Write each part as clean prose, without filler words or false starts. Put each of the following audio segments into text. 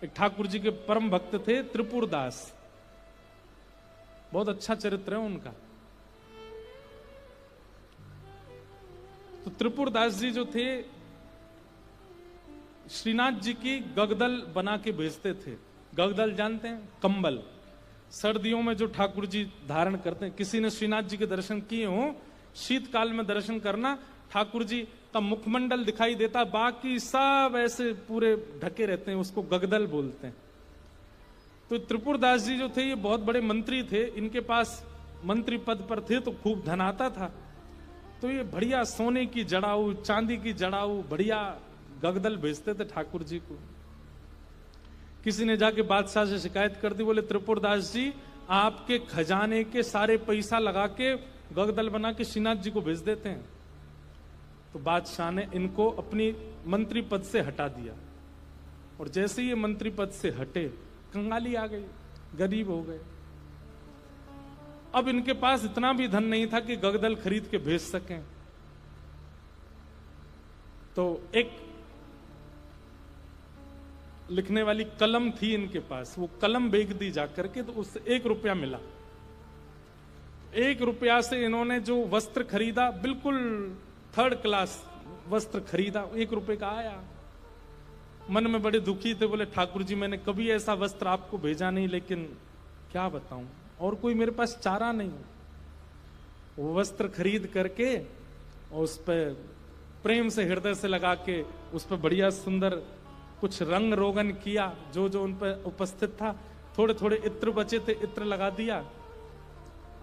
एक ठाकुर जी के परम भक्त थे त्रिपुरदास, बहुत अच्छा चरित्र है उनका। तो त्रिपुरदास जी जो थे, श्रीनाथ जी की गगदल बना के भेजते थे। गगदल जानते हैं? कंबल, सर्दियों में जो ठाकुर जी धारण करते हैं। किसी ने श्रीनाथ जी के दर्शन किए हो, शीतकाल में दर्शन करना, ठाकुर जी का मुखमंडल दिखाई देता, बाकी सब ऐसे पूरे ढके रहते हैं, उसको गगदल बोलते हैं। तो त्रिपुरदास जी जो थे ये बहुत बड़े मंत्री थे, इनके पास मंत्री पद पर थे तो खूब धन आता था। तो ये बढ़िया सोने की जड़ाऊ, चांदी की जड़ाऊ, बढ़िया गगदल भेजते थे ठाकुर जी को। किसी ने जाके बादशाह से शिकायत कर दी, बोले त्रिपुरदास जी आपके खजाने के सारे पैसा लगा के गगदल बना के श्रीनाथ जी को भेज देते हैं। तो बादशाह ने इनको अपनी मंत्री पद से हटा दिया, और जैसे ये मंत्री पद से हटे, कंगाली आ गई, गरीब हो गए। अब इनके पास इतना भी धन नहीं था कि गगदल खरीद के भेज सकें। तो एक लिखने वाली कलम थी इनके पास, वो कलम बेच दी जाकर के, तो उससे 1 रुपया मिला। 1 रुपया से इन्होंने जो वस्त्र खरीदा, बिल्कुल 3rd क्लास वस्त्र खरीदा, 1 रुपए का आया। मन में बड़े दुखी थे, बोले ठाकुर जी मैंने कभी ऐसा वस्त्र आपको भेजा नहीं, लेकिन क्या बताऊं, और कोई मेरे पास चारा नहीं। वो वस्त्र खरीद करके और उस पर प्रेम से हृदय से लगा के उस पर बढ़िया सुंदर कुछ रंग रोगन किया, जो जो उन पर उपस्थित था। थोड़े थोड़े इत्र बचे थे, इत्र लगा दिया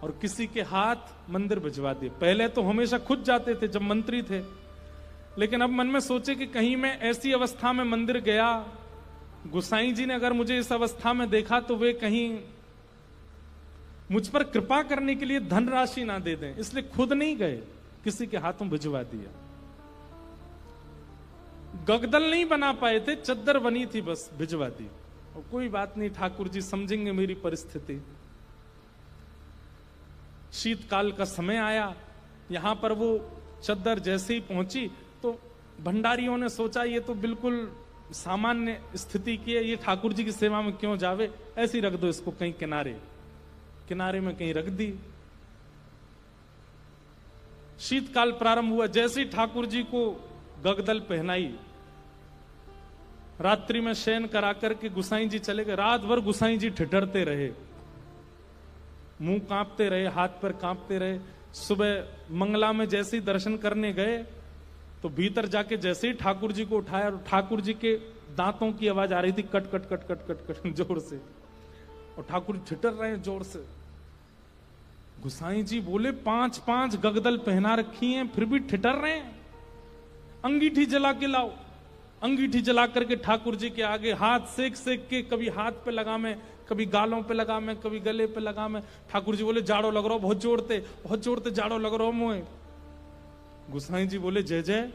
और किसी के हाथ मंदिर भिजवा दिए। पहले तो हमेशा खुद जाते थे जब मंत्री थे, लेकिन अब मन में सोचे कि कहीं मैं ऐसी अवस्था में मंदिर गया, गुसाई जी ने अगर मुझे इस अवस्था में देखा तो वे कहीं मुझ पर कृपा करने के लिए धनराशि ना दे दें, इसलिए खुद नहीं गए, किसी के हाथों भिजवा दिया। गगदल नहीं बना पाए थे, चद्दर बनी थी, बस भिजवा दी। और कोई बात नहीं, ठाकुर जी समझेंगे मेरी परिस्थिति। शीतकाल का समय आया, यहां पर वो चद्दर जैसे ही पहुंची तो भंडारियों ने सोचा ये तो बिल्कुल सामान्य स्थिति की है, ये ठाकुर जी की सेवा में क्यों जावे, ऐसे ही रख दो इसको कहीं किनारे, किनारे में कहीं रख दी। शीतकाल प्रारंभ हुआ, जैसे ही ठाकुर जी को गगदल पहनाई, रात्रि में शयन करा करके गुसाई जी चले गए। रात भर गुसाई जी ठिठरते रहे, मुंह कांपते रहे, हाथ पर कांपते रहे। सुबह मंगला में जैसे ही दर्शन करने गए तो भीतर जाके जैसे ही ठाकुर जी को उठाया, और ठाकुर जी के दांतों की आवाज आ रही थी, cut cut cut cut cut cut जोर से, और ठाकुर ठिठर रहे हैं जोर से। गुसाई जी बोले 5-5 गगदल पहना रखी हैं, फिर भी ठिठर रहे हैं, अंगीठी जला के लाओ। अंगीठी जला करके ठाकुर जी के आगे हाथ सेक सेक के, कभी हाथ पे लगा में, कभी गालों पे लगा में, कभी गले पे लगा में। ठाकुर जी बोले जाड़ो लग रहा, बहुत जोड़ते जाड़ो लग रहा मुझे। गुसाई जी बोले जय जय।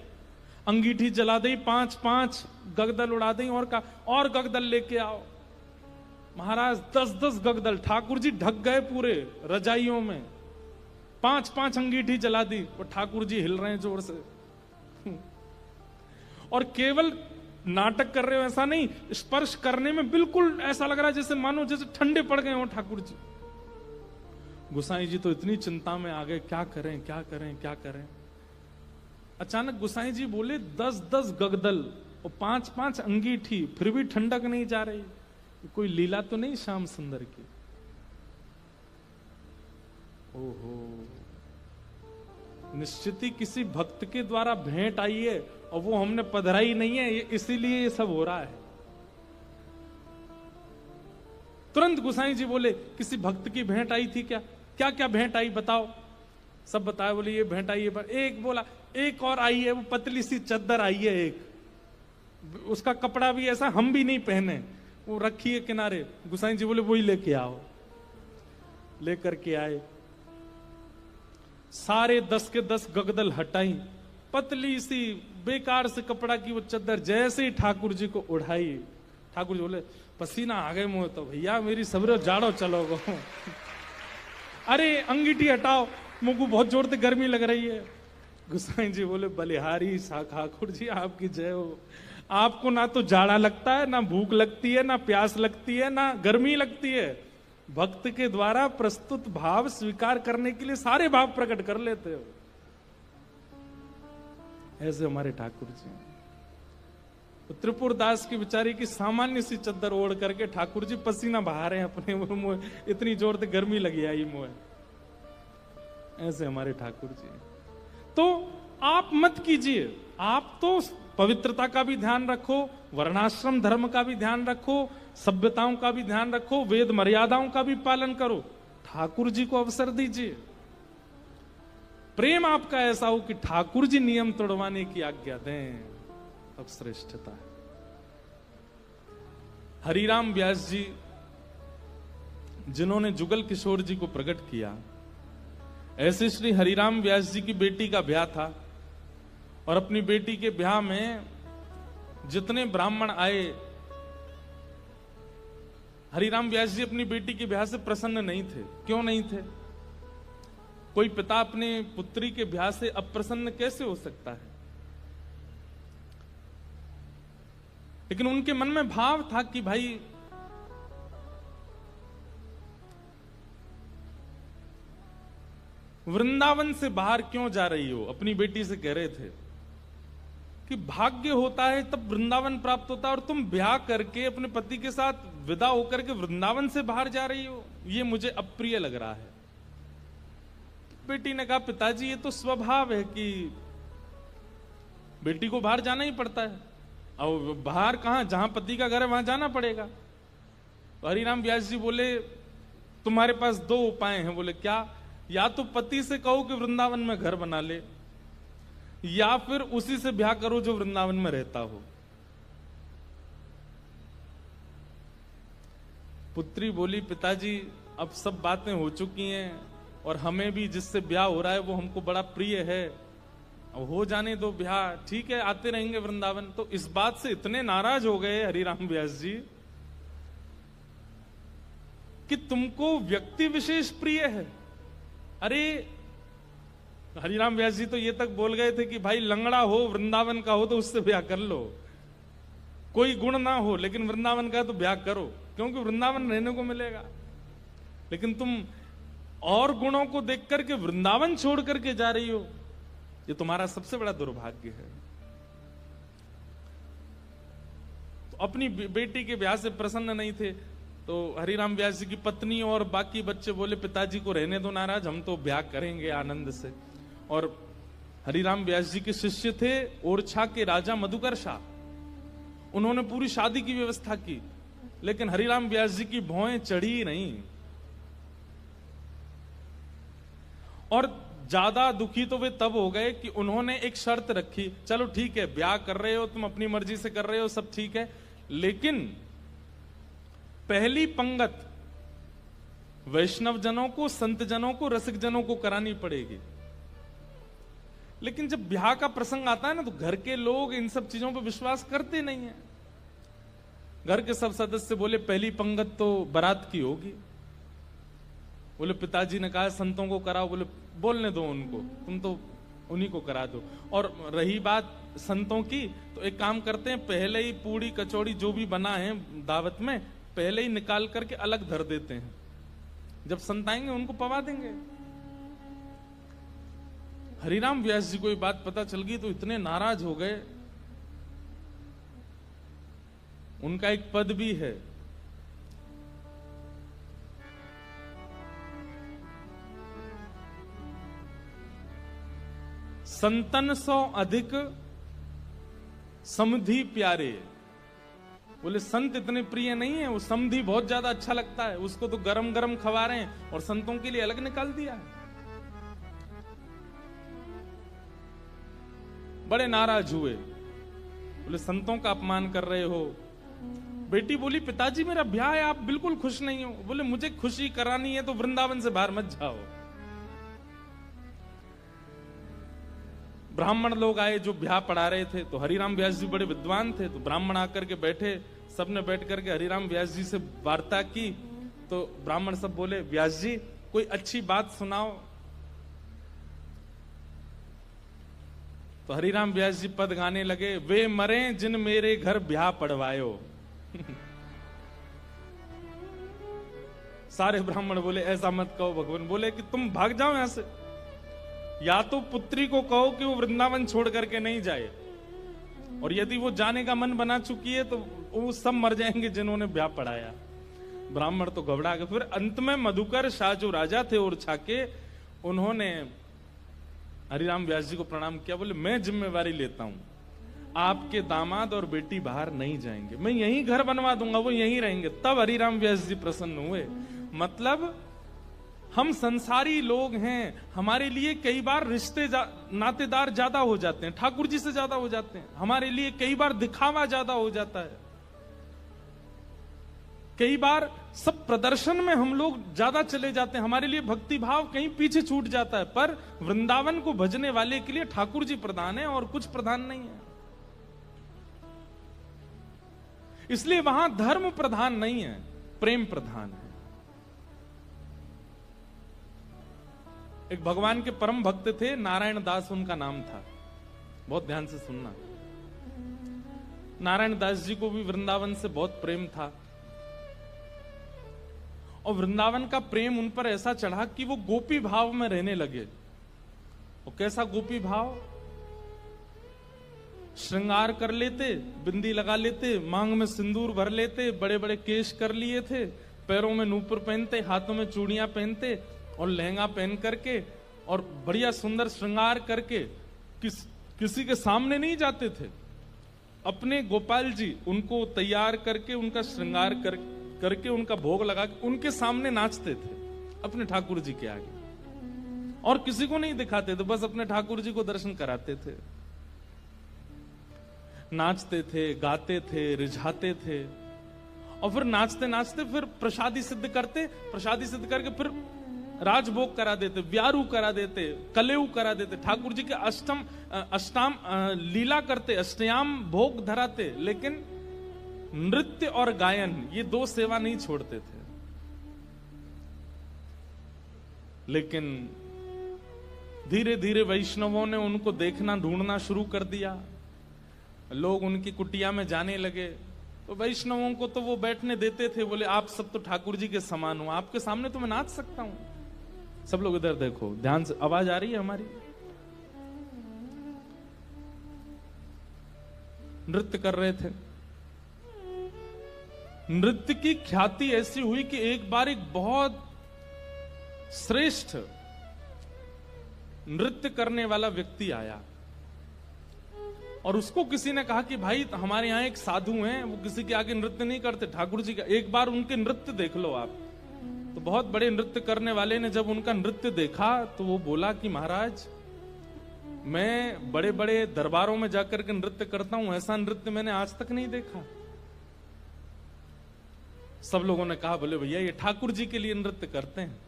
अंगीठी जला दी, 5-5 गगदल उड़ा दी, और गगदल लेके आओ। महाराज 10-10 गगदल, ठाकुर जी ढक गए पूरे रजाइयों में। 5-5 अंगीठी जला दी, और ठाकुर जी हिल रहे हैं जोर से। और केवल नाटक कर रहे हो ऐसा नहीं, स्पर्श करने में बिल्कुल ऐसा लग रहा है जैसे मानो जैसे ठंडे पड़ गए हो ठाकुर जी। गुसाई जी तो इतनी चिंता में आ गए, क्या करें क्या करें क्या करें। अचानक गुसाई जी बोले 10-10 गगदल और 5-5 अंगीठी, फिर भी ठंडक नहीं जा रही, कोई लीला तो नहीं श्याम सुंदर की। ओहो, निश्चित ही किसी भक्त के द्वारा भेंट आई है और वो हमने पधराई नहीं है, इसीलिए ये सब हो रहा है। तुरंत गुसाई जी बोले किसी भक्त की भेंट आई थी क्या? क्या क्या भेंट आई बताओ। सब बताया, बोले ये भेंट आई है। एक बोला एक और आई है, वो पतली सी चद्दर आई है एक, उसका कपड़ा भी ऐसा हम भी नहीं पहने, वो रखी है किनारे। गुसाई जी बोले वही लेके आओ। लेकर के आए, सारे 10 के 10 गगदल हटाई, पतली सी बेकार से कपड़ा की वो चद्दर जैसे ही ठाकुर जी को उठाई, ठाकुर जी बोले पसीना आ गए मुंह, तो भैया मेरी सबरे जाड़ो चलो गो। अरे अंगीठी हटाओ, मुंह को बहुत जोर से गर्मी लग रही है। गुसाई जी बोले बलिहारी ठाकुर जी आपकी जय हो, आपको ना तो जाड़ा लगता है, ना भूख लगती है, ना प्यास लगती है, ना गर्मी लगती है। भक्त के द्वारा प्रस्तुत भाव स्वीकार करने के लिए सारे भाव प्रकट कर लेते हो। ऐसे हमारे ठाकुर जी। तो त्रिपुर दास की बेचारी की सामान्य सी चद्दर ओढ़ करके ठाकुर जी पसीना बहा रहे हैं अपने मुंह, इतनी जोर से गर्मी लगी आई मुंह। ऐसे हमारे ठाकुर जी। तो आप मत कीजिए, आप तो पवित्रता का भी ध्यान रखो, वर्णाश्रम धर्म का भी ध्यान रखो, सभ्यताओं का भी ध्यान रखो, वेद मर्यादाओं का भी पालन करो। ठाकुर जी को अवसर दीजिए। प्रेम आपका ऐसा हो कि ठाकुर जी नियम तोड़वाने की आज्ञा दें, तब श्रेष्ठता है। हरिराम व्यास जी जिन्होंने जुगल किशोर जी को प्रकट किया, ऐसे श्री हरिराम व्यास जी की बेटी का ब्याह था और अपनी बेटी के ब्याह में जितने ब्राह्मण आए, हरिराम व्यास जी अपनी बेटी के ब्याह से प्रसन्न नहीं थे। क्यों नहीं थे? कोई पिता अपने पुत्री के ब्याह से अप्रसन्न कैसे हो सकता है? लेकिन उनके मन में भाव था कि भाई वृंदावन से बाहर क्यों जा रही हो? अपनी बेटी से कह रहे थे कि भाग्य होता है तब वृंदावन प्राप्त होता है, और तुम ब्याह करके अपने पति के साथ विदा होकर के वृंदावन से बाहर जा रही हो, ये मुझे अप्रिय लग रहा है। बेटी ने कहा, पिताजी ये तो स्वभाव है कि बेटी को बाहर जाना ही पड़ता है, और बाहर कहां, जहां पति का घर है वहां जाना पड़ेगा। तो हरिराम व्यास जी बोले, तुम्हारे पास दो उपाय हैं। बोले क्या? या तो पति से कहो कि वृंदावन में घर बना ले, या फिर उसी से ब्याह करो जो वृंदावन में रहता हो। पुत्री बोली, पिताजी अब सब बातें हो चुकी हैं और हमें भी जिससे ब्याह हो रहा है वो हमको बड़ा प्रिय है, अब हो जाने दो ब्याह, ठीक है आते रहेंगे वृंदावन। तो इस बात से इतने नाराज हो गए हरिराम व्यास जी कि तुमको व्यक्ति विशेष प्रिय है। अरे हरिराम व्यास जी तो ये तक बोल गए थे कि भाई लंगड़ा हो, वृंदावन का हो तो उससे ब्याह कर लो, कोई गुण ना हो लेकिन वृंदावन का तो ब्याह करो, क्योंकि वृंदावन रहने को मिलेगा। लेकिन तुम और गुणों को देख करके वृंदावन छोड़ करके जा रही हो, ये तुम्हारा सबसे बड़ा दुर्भाग्य है। तो अपनी बेटी के ब्याह से प्रसन्न नहीं थे, तो हरिराम व्यास जी की पत्नी और बाकी बच्चे बोले, पिताजी को रहने दो नाराज, हम तो ब्याह करेंगे आनंद से। और हरिराम व्यास जी के शिष्य थे ओरछा के राजा मधुकर शाह, उन्होंने पूरी शादी की व्यवस्था की, लेकिन हरिराम व्यास जी की भौएं चढ़ी नहीं। और ज्यादा दुखी तो वे तब हो गए कि उन्होंने एक शर्त रखी, चलो ठीक है ब्याह कर रहे हो तुम, अपनी मर्जी से कर रहे हो, सब ठीक है, लेकिन पहली पंगत वैष्णव जनों को, संत जनों को, रसिक जनों को करानी पड़ेगी। लेकिन जब ब्याह का प्रसंग आता है ना, तो घर के लोग इन सब चीजों पर विश्वास करते नहीं है। घर के सब सदस्य बोले, पहली पंगत तो बारात की होगी। बोले पिताजी ने कहा संतों को कराओ। बोले बोलने दो उनको, तुम तो उन्हीं को करा दो। और रही बात संतों की, तो एक काम करते हैं, पहले ही पूड़ी कचौड़ी जो भी बना है दावत में, पहले ही निकाल करके अलग धर देते हैं, जब संत आएंगे उनको पवा देंगे। हरिराम व्यास जी को ये बात पता चल गई तो इतने नाराज हो गए। उनका एक पद भी है, संतन सौ अधिक समधि प्यारे। बोले संत इतने प्रिय नहीं है, वो समधि बहुत ज्यादा अच्छा लगता है, उसको तो गरम गरम खवा रहे हैं और संतों के लिए अलग निकाल दिया है। बड़े नाराज हुए, बोले संतों का अपमान कर रहे हो। बेटी बोली, पिताजी मेरा ब्याह है, आप बिल्कुल खुश नहीं हो। बोले मुझे खुशी करानी है तो वृंदावन से बाहर मत जाओ। ब्राह्मण लोग आए जो ब्याह पढ़ा रहे थे, तो हरिराम व्यास जी बड़े विद्वान थे, तो ब्राह्मण आकर के बैठे, सबने बैठ करके हरिराम व्यास जी से वार्ता की। तो ब्राह्मण सब बोले, व्यास जी कोई अच्छी बात सुनाओ। तो हरिराम व्यास जी पद गाने लगे, वे मरे जिन मेरे घर ब्याह पड़वायो। सारे ब्राह्मण बोले ऐसा मत कहो। भगवान बोले कि तुम भाग जाओ यहां से, या तो पुत्री को कहो कि वो वृंदावन छोड़ करके नहीं जाए, और यदि वो जाने का मन बना चुकी है तो वो सब मर जाएंगे जिन्होंने ब्याह पढ़ाया। ब्राह्मण तो घबरा गए। फिर अंत में मधुकर शाह जो राजा थे ओरछा के, उन्होंने हरिराम व्यास जी को प्रणाम किया, बोले मैं जिम्मेवारी लेता हूं, आपके दामाद और बेटी बाहर नहीं जाएंगे, मैं यहीं घर बनवा दूंगा, वो यहीं रहेंगे। तब हरिराम व्यास जी प्रसन्न हुए। मतलब हम संसारी लोग हैं, हमारे लिए कई बार रिश्ते नातेदार ज्यादा हो जाते हैं, ठाकुर जी से ज्यादा हो जाते हैं, हमारे लिए कई बार दिखावा ज्यादा हो जाता है, कई बार सब प्रदर्शन में हम लोग ज्यादा चले जाते हैं, हमारे लिए भक्ति भाव कहीं पीछे छूट जाता है। पर वृंदावन को भजने वाले के लिए ठाकुर जी प्रधान है और कुछ प्रधान नहीं है। इसलिए वहां धर्म प्रधान नहीं है, प्रेम प्रधान है। एक भगवान के परम भक्त थे, नारायण दास उनका नाम था, बहुत ध्यान से सुनना। नारायण दास जी को भी वृंदावन से बहुत प्रेम था, और वृंदावन का प्रेम उन पर ऐसा चढ़ा कि वो गोपी भाव में रहने लगे। और कैसा गोपी भाव? श्रृंगार कर लेते, बिंदी लगा लेते, मांग में सिंदूर भर लेते, बड़े बड़े केश कर लिए थे, पैरों में नूपुर पहनते, हाथों में चूड़ियां पहनते और लहंगा पहन करके और बढ़िया सुंदर श्रृंगार करके किसी के सामने नहीं जाते थे। अपने गोपाल जी उनको तैयार करके, उनका श्रृंगार करके उनका भोग लगा के उनके सामने नाचते थे, अपने ठाकुर जी के आगे, और किसी को नहीं दिखाते थे, बस अपने ठाकुर जी को दर्शन कराते थे। नाचते थे, गाते थे, रिझाते थे, और फिर नाचते नाचते फिर प्रसादी सिद्ध करते, प्रसादी सिद्ध करके फिर राजभोग करा देते, व्यारू करा देते, कलेऊ करा देते, ठाकुर जी के अष्टाम लीला करते, अष्टयाम भोग धराते, लेकिन नृत्य और गायन ये दो सेवा नहीं छोड़ते थे। लेकिन धीरे धीरे वैष्णवों ने उनको देखना, ढूंढना शुरू कर दिया, लोग उनकी कुटिया में जाने लगे। तो वैष्णवों को तो वो बैठने देते थे, बोले आप सब तो ठाकुर जी के समान हो, आपके सामने तो मैं नाच सकता हूं। सब लोग इधर देखो, ध्यान से, आवाज आ रही है हमारी? नृत्य कर रहे थे। नृत्य की ख्याति ऐसी हुई कि एक बार एक बहुत श्रेष्ठ नृत्य करने वाला व्यक्ति आया, और उसको किसी ने कहा कि भाई हमारे यहां एक साधु हैं, वो किसी के आगे नृत्य नहीं करते, ठाकुर जी का, एक बार उनके नृत्य देख लो आप। तो बहुत बड़े नृत्य करने वाले ने जब उनका नृत्य देखा तो वो बोला कि महाराज, मैं बड़े बड़े दरबारों में जाकर के नृत्य करता हूं, ऐसा नृत्य मैंने आज तक नहीं देखा। सब लोगों ने कहा, बोले भैया ये ठाकुर जी के लिए नृत्य करते हैं।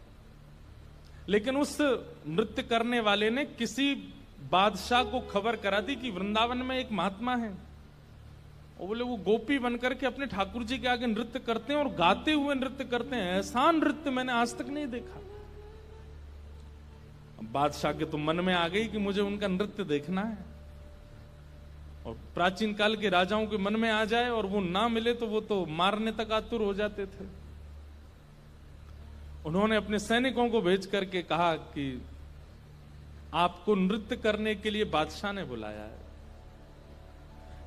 लेकिन उस नृत्य करने वाले ने किसी बादशाह को खबर करा दी कि वृंदावन में एक महात्मा है, और बोले वो गोपी बनकर के अपने ठाकुर जी के आगे नृत्य करते हैं और गाते हुए नृत्य करते हैं, ऐसा नृत्य मैंने आज तक नहीं देखा। बादशाह के तो मन में आ गई कि मुझे उनका नृत्य देखना है, और प्राचीन काल के राजाओं के मन में आ जाए और वो ना मिले तो वो तो मारने तक आतुर हो जाते थे। उन्होंने अपने सैनिकों को भेज करके कहा कि आपको नृत्य करने के लिए बादशाह ने बुलाया है,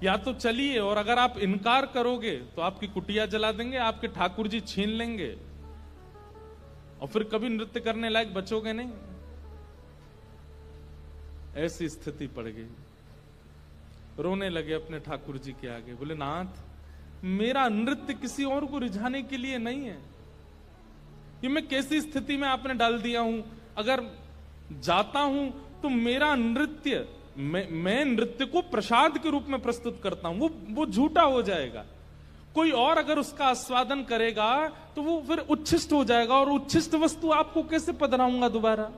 या तो चलिए, और अगर आप इनकार करोगे तो आपकी कुटिया जला देंगे, आपके ठाकुर जी छीन लेंगे, और फिर कभी नृत्य करने लायक बचोगे नहीं। ऐसी स्थिति पड़ गई। रोने लगे अपने ठाकुर जी के आगे, बोले नाथ, मेरा नृत्य किसी और को रिझाने के लिए नहीं है, ये मैं कैसी स्थिति में आपने डाल दिया हूं। अगर जाता हूं तो मेरा नृत्य, मैं नृत्य को प्रसाद के रूप में प्रस्तुत करता हूं, वो झूठा हो जाएगा। कोई और अगर उसका आस्वादन करेगा तो वो फिर उच्छिष्ट हो जाएगा, और उच्छिष्ट वस्तु आपको कैसे पधराऊंगा दोबारा।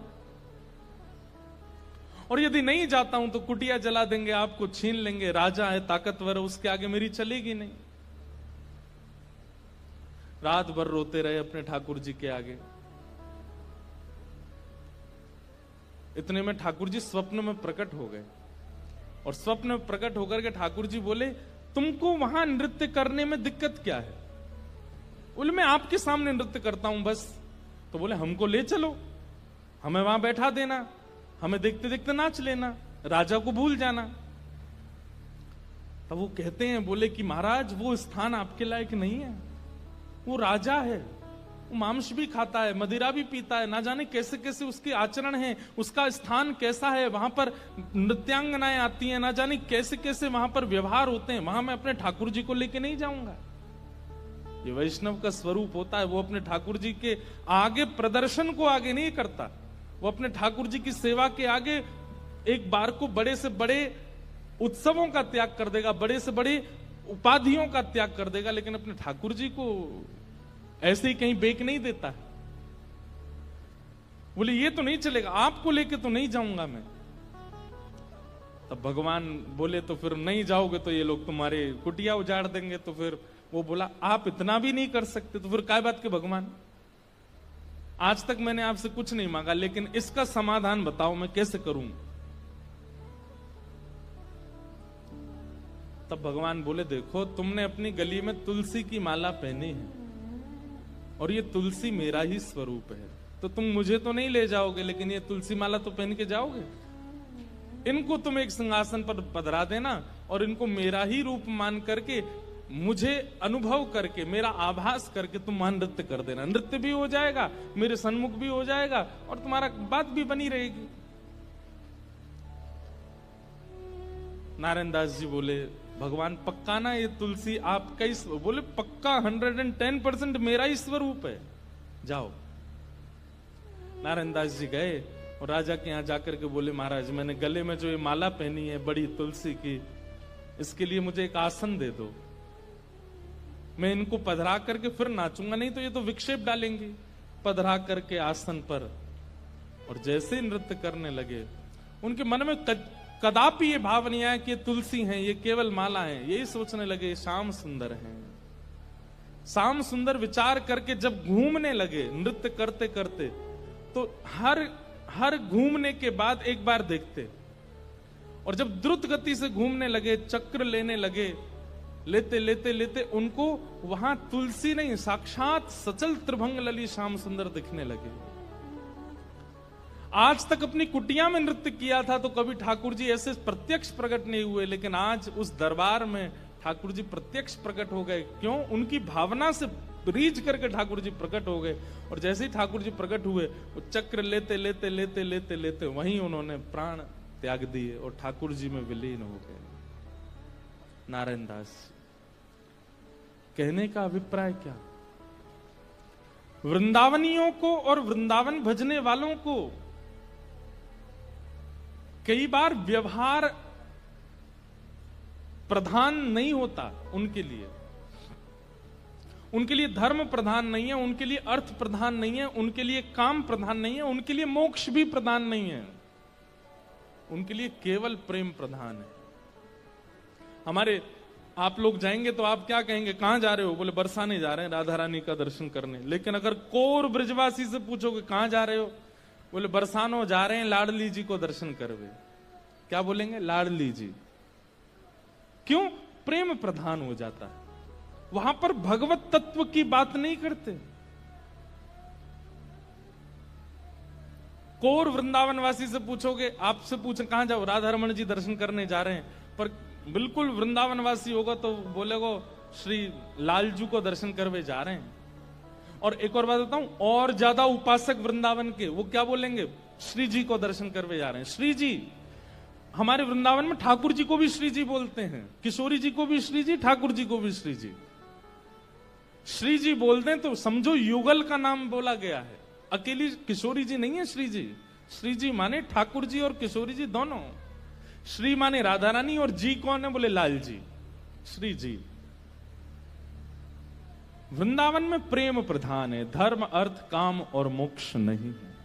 और यदि नहीं जाता हूं तो कुटिया जला देंगे, आपको छीन लेंगे, राजा है, ताकतवर है, उसके आगे मेरी चलेगी नहीं। रात भर रोते रहे अपने ठाकुर जी के आगे। इतने में ठाकुर जी स्वप्न में प्रकट हो गए। और स्वप्न में प्रकट होकर के ठाकुर जी बोले, तुमको वहां नृत्य करने में दिक्कत क्या है? बोले, मैं आपके सामने नृत्य करता हूं बस। तो बोले, हमको ले चलो, हमें वहां बैठा देना, हमें देखते देखते नाच लेना, राजा को भूल जाना। तब वो कहते हैं, बोले कि महाराज वो स्थान आपके लायक नहीं है, वो राजा है, वो मांस भी खाता है, मदिरा भी पीता है, ना जाने कैसे कैसे उसके आचरण हैं, उसका स्थान कैसा है, वहां पर नृत्यांगनाएं आती हैं, ना जाने कैसे कैसे वहां पर व्यवहार होते हैं, वहां मैं अपने ठाकुर जी को लेके नहीं जाऊंगा। ये वैष्णव का स्वरूप होता है, वो अपने ठाकुर जी के आगे प्रदर्शन को आगे नहीं करता, वो अपने ठाकुर जी की सेवा के आगे एक बार को बड़े से बड़े उत्सवों का त्याग कर देगा, बड़े से बड़े उपाधियों का त्याग कर देगा, लेकिन अपने ठाकुर जी को ऐसे ही कहीं बेक नहीं देता है। बोले, ये तो नहीं चलेगा, आपको लेके तो नहीं जाऊंगा मैं। तब भगवान बोले, तो फिर नहीं जाओगे तो ये लोग तुम्हारे कुटिया उजाड़ देंगे। तो फिर वो बोला, आप इतना भी नहीं कर सकते, तो फिर काय बात के भगवान, आज तक मैंने आपसे कुछ नहीं मांगा, लेकिन इसका समाधान बताओ मैं कैसे करूं। तब भगवान बोले, देखो तुमने अपनी गली में तुलसी की माला पहनी है, और ये तुलसी मेरा ही स्वरूप है, तो तुम मुझे तो नहीं ले जाओगे, लेकिन ये तुलसी माला तो पहन के जाओगे। इनको तुम एक सिंहासन पर पधरा देना, और इनको मेरा ही रूप मान करके, मुझे अनुभव करके, मेरा आभास करके तुम वहां नृत्य कर देना। नृत्य भी हो जाएगा, मेरे सन्मुख भी हो जाएगा, और तुम्हारा बात भी बनी रहेगी। नारायण दास जी बोले, भगवान पक्का ना ये तुलसी आपका ही? बोले, पक्का 110% मेरा ही स्वरूप है, जाओ। नारायण दास जी गए और राजा के यहां जाकर के बोले, महाराज मैंने गले में जो ये माला पहनी है बड़ी तुलसी की, इसके लिए मुझे एक आसन दे दो, मैं इनको पधरा करके फिर नाचूंगा, नहीं तो ये तो विक्षेप डालेंगे। पधरा करके आसन पर, और जैसे नृत्य करने लगे, उनके मन में कदापि ये भाव नहीं आया कि ये तुलसी हैं, ये केवल माला है, यही सोचने लगे श्याम सुंदर हैं। श्याम सुंदर विचार करके जब घूमने लगे नृत्य करते करते, तो हर घूमने के बाद एक बार देखते, और जब द्रुत गति से घूमने लगे, चक्र लेने लगे, लेते लेते लेते उनको वहां तुलसी नहीं, साक्षात सचल त्रिभंग लली श्याम सुंदर दिखने लगे। आज तक अपनी कुटिया में नृत्य किया था तो कभी ठाकुर जी ऐसे प्रत्यक्ष प्रकट नहीं हुए, लेकिन आज उस दरबार में ठाकुर जी प्रत्यक्ष प्रकट हो गए। क्यों? उनकी भावना से रीझ करके ठाकुर जी प्रकट हो गए, और जैसे ही ठाकुर जी प्रकट हुए, वो चक्र लेते लेते लेते लेते लेते वहीं उन्होंने प्राण त्याग दिए और ठाकुर जी में विलीन हो गए। नारायण दास कहने का अभिप्राय क्या? वृंदावनियों को और वृंदावन भजने वालों को कई बार व्यवहार प्रधान नहीं होता, उनके लिए धर्म प्रधान नहीं है, उनके लिए अर्थ प्रधान नहीं है, उनके लिए काम प्रधान नहीं है, उनके लिए मोक्ष भी प्रधान नहीं है, उनके लिए केवल प्रेम प्रधान है। हमारे आप लोग जाएंगे तो आप क्या कहेंगे, कहां जा रहे हो? बोले बरसाने जा रहे हैं, राधा रानी का दर्शन करने। लेकिन अगर कोर ब्रजवासी से पूछोगे कहां जा रहे हो, बोले बरसानो जा रहे हैं लाडली जी को दर्शन करवे। क्या बोलेंगे? लाडली जी। क्यों? प्रेम प्रधान हो जाता है, वहां पर भगवत तत्व की बात नहीं करते। कोर वृंदावनवासी से पूछोगे, आपसे पूछे कहां जाओ, राधा रमन जी दर्शन करने जा रहे हैं, पर बिल्कुल वृंदावनवासी होगा तो बोलेगो श्री लालजू को दर्शन करवे जा रहे हैं। और एक और बात बताऊं, और ज्यादा उपासक वृंदावन के, वो क्या बोलेंगे? श्री जी को दर्शन करवे जा रहे हैं। श्री जी, हमारे वृंदावन में ठाकुर जी को भी श्री जी बोलते हैं, किशोरी जी को भी श्री जी, ठाकुर जी को भी श्री जी। श्री जी बोलते हैं तो समझो युगल का नाम बोला गया है, अकेली किशोरी जी नहीं है श्री जी। श्री जी माने ठाकुर जी और किशोरी जी दोनों। श्री माने राधा रानी, और जी कौन है? बोले लाल जी, श्री जी। वृंदावन में प्रेम प्रधान है, धर्म अर्थ काम और मोक्ष नहीं है।